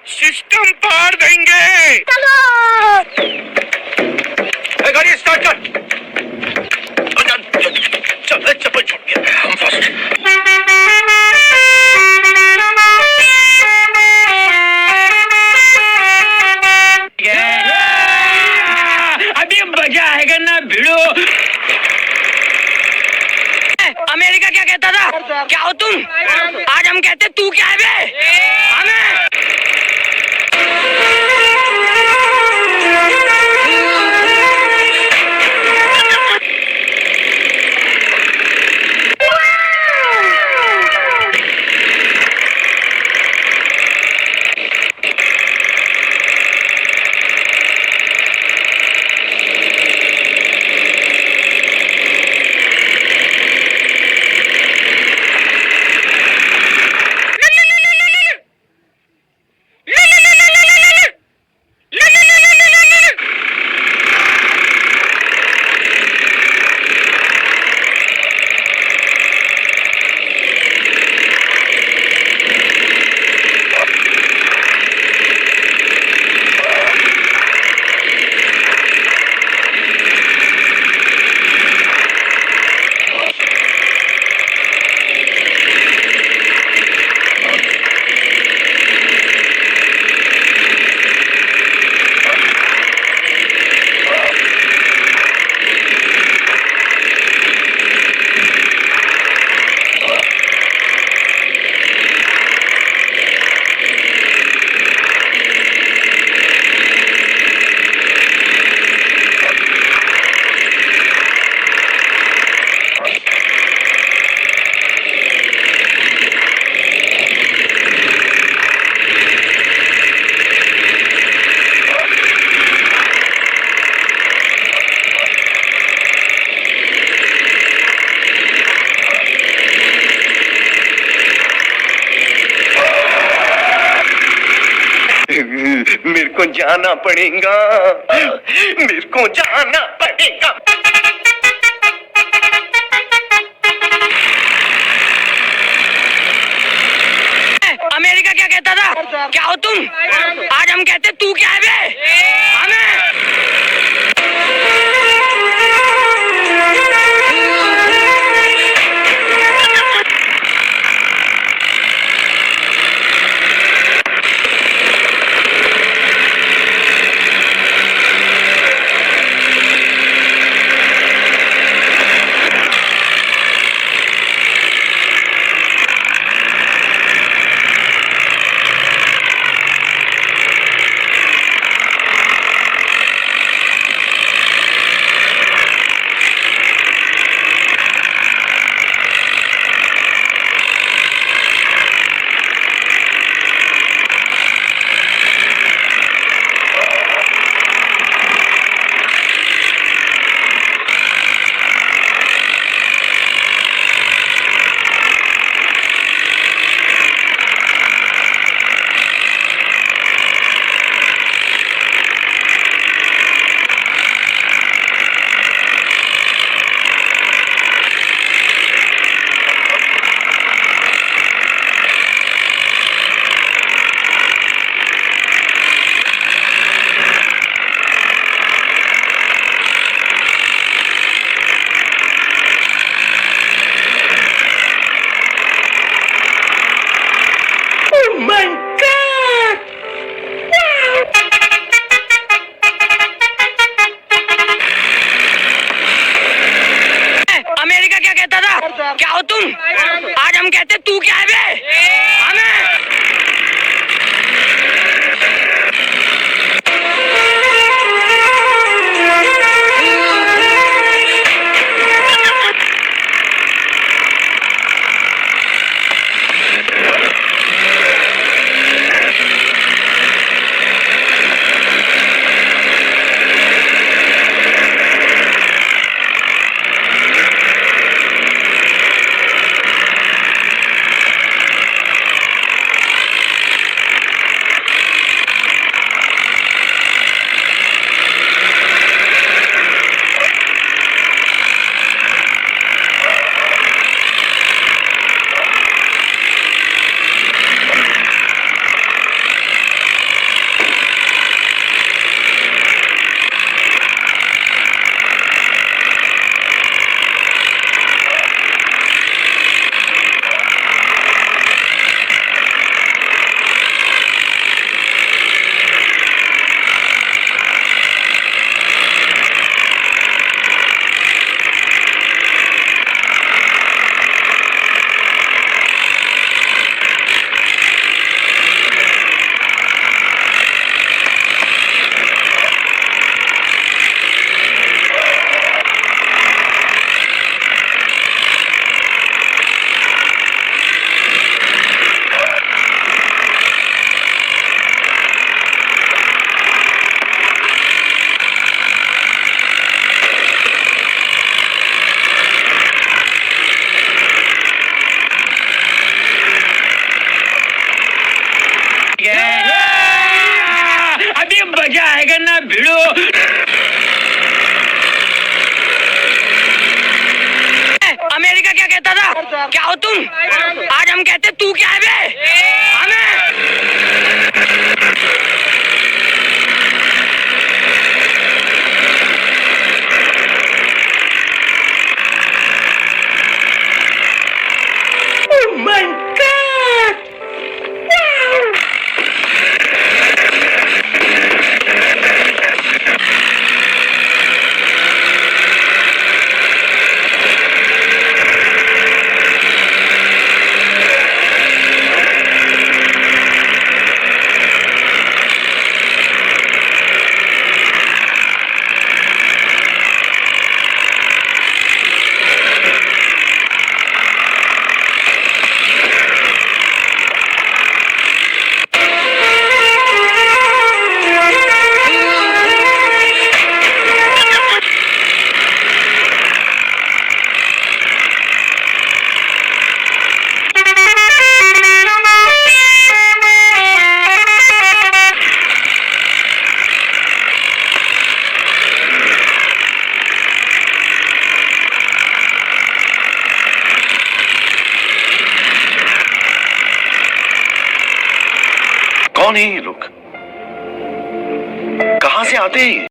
System पार देंगे। चलो गाड़ी स्टार्ट कर। चल चप्पल छूट गया, हम फर्स्ट। अभी मजा आएगा ना भिड़ो। अमेरिका क्या कहता था? क्या हो तुम? आज हम कहते तू क्या है बे? हमें मेरे को जाना पड़ेगा, मेरे को जाना पड़ेगा। अमेरिका क्या कहता था? क्या हो तुम? आज हम कहते तू क्या है बे? हमें मजा आएगा ना भिड़ो। अमेरिका क्या कहता था? क्या हो तुम? आज हम कहते तू क्या है बे? हमें कौन है ये लोग? कहां से आते हैं ये?